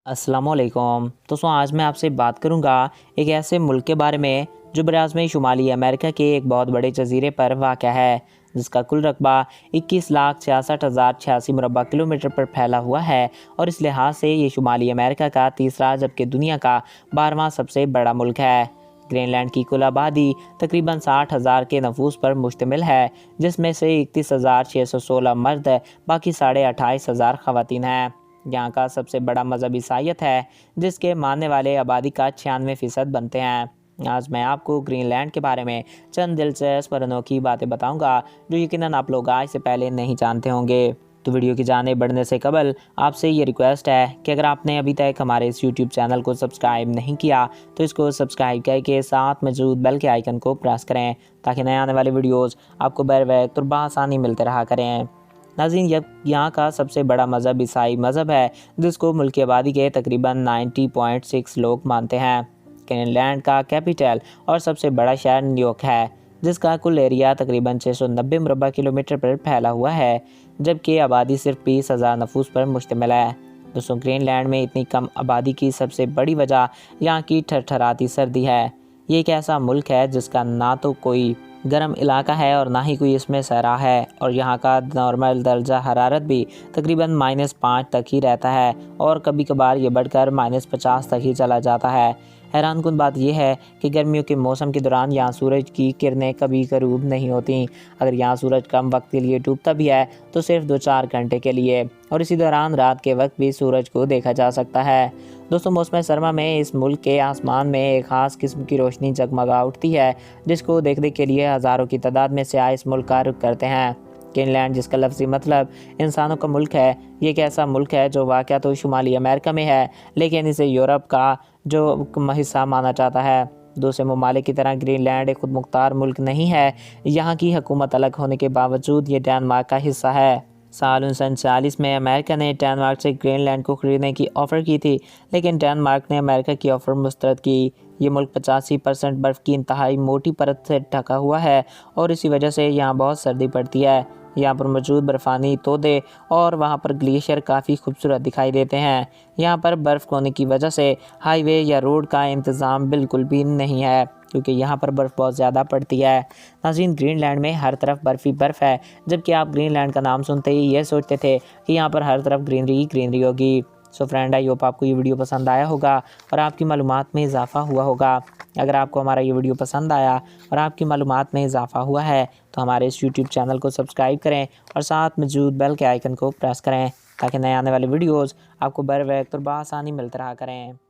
अस्सलामुअलैकुम दोस्तों, आज मैं आपसे बात करूंगा एक ऐसे मुल्क के बारे में जो बराज़ शुमाली अमेरिका के एक बहुत बड़े जजीरे पर वाक़या है, जिसका कुल रकबा 21,66,086 मुरबा किलोमीटर पर फैला हुआ है और इस लिहाज से ये शुमाली अमेरिका का तीसरा जबकि दुनिया का 12वां सबसे बड़ा मुल्क है। ग्रीनलैंड की कुल आबादी तकरीबन 60,000 के नफूस पर मुश्तमिल है, जिसमें से 31,616 मर्द बाकी 28,500 ख़वातीन हैं। यहाँ का सबसे बड़ा मजहब ईसाईयत है, जिसके मानने वाले आबादी का 96% बनते हैं। आज मैं आपको ग्रीनलैंड के बारे में चंद दिलचस्प और अनोखी बातें बताऊंगा जो यकीनन आप लोग आज से पहले नहीं जानते होंगे। तो वीडियो की जाने बढ़ने से कबल आपसे ये रिक्वेस्ट है कि अगर आपने अभी तक हमारे इस यूट्यूब चैनल को सब्सक्राइब नहीं किया तो इसको सब्सक्राइब करके साथ मौजूद बेल के आइकन को प्रेस करें, ताकि नए आने वाले वीडियोज़ आपको बर वक्त और बआसानी मिलते रहा करें। नाज़रीन, यहाँ का सबसे बड़ा मज़हब ईसाई मज़हब है, जिसको मुल्क की आबादी के तकरीबन 90.6 लोग मानते हैं। ग्रीनलैंड का कैपिटल और सबसे बड़ा शहर न्यूयॉर्क है, जिसका कुल एरिया तकरीबन 690 मुरबा किलोमीटर पर फैला हुआ है, जबकि आबादी सिर्फ 20,000 नफूस पर मुश्तमिल है। दोस्तों, ग्रीनलैंड में इतनी कम आबादी की सबसे बड़ी वजह यहाँ की ठठराती सर्दी है। ये एक ऐसा मुल्क है जिसका ना तो कोई गर्म इलाका है और ना ही कोई इसमें सहरा है, और यहाँ का नॉर्मल दर्जा हरारत भी तकरीबन -5 तक ही रहता है और कभी कभार ये बढ़कर -50 तक ही चला जाता है। हैरानकुन बात यह है कि गर्मियों के मौसम के दौरान यहाँ सूरज की किरणें कभी गरूब नहीं होती। अगर यहाँ सूरज कम वक्त के लिए डूबता भी है तो सिर्फ 2-4 घंटे के लिए, और इसी दौरान रात के वक्त भी सूरज को देखा जा सकता है। दोस्तों, मौसम सरमा में इस मुल्क के आसमान में एक ख़ास किस्म की रोशनी जगमगा उठती है, जिसको देखने के लिए हज़ारों की तादाद में सयाह इस मुल्क का रुख करते हैं। ग्रीनलैंड, जिसका लफ्ज़ी मतलब इंसानों का मुल्क है, ये एक ऐसा मुल्क है जो वाक़या तो शुमाली अमेरिका में है, लेकिन इसे यूरोप का जो हिस्सा माना जाता है। दूसरे ममालिक की तरह ग्रीनलैंड एक खुद मुख्तार मुल्क नहीं है। यहाँ की हुकूमत अलग होने के बावजूद ये डेनमार्क का हिस्सा है। साल 1940 में अमेरिका ने डेनमार्क से ग्रीनलैंड को खरीदने की ऑफ़र की थी, लेकिन डेनमार्क ने अमेरिका की ऑफ़र मुस्तरद की। ये मुल्क 85% बर्फ़ की इंतहाई मोटी परत से ढका हुआ है और इसी वजह से यहाँ बहुत सर्दी पड़ती है। यहाँ पर मौजूद बर्फ़ानी तोदे और वहाँ पर ग्लेशियर काफ़ी खूबसूरत दिखाई देते हैं। यहाँ पर बर्फ़ होने की वजह से हाईवे या रोड का इंतज़ाम बिल्कुल भी नहीं है, क्योंकि यहाँ पर बर्फ़ बहुत ज़्यादा पड़ती है। नाज़रीन, ग्रीनलैंड में हर तरफ बर्फ़ ही बर्फ़ है, जबकि आप ग्रीनलैंड का नाम सुनते ही ये सोचते थे कि यहाँ पर हर तरफ ग्रीनरी ही ग्रीनरी होगी। सो फ्रेंड, आई होप आपको ये वीडियो पसंद आया होगा और आपकी मालूमात में इजाफ़ा हुआ होगा। अगर आपको हमारा ये वीडियो पसंद आया और आपकी मालूमात में इजाफ़ा हुआ है तो हमारे इस यूट्यूब चैनल को सब्सक्राइब करें और साथ मौजूद बेल के आइकन को प्रेस करें, ताकि नए आने वाले वीडियोज़ आपको बर वक्त और बआसानी मिलते रहा करें।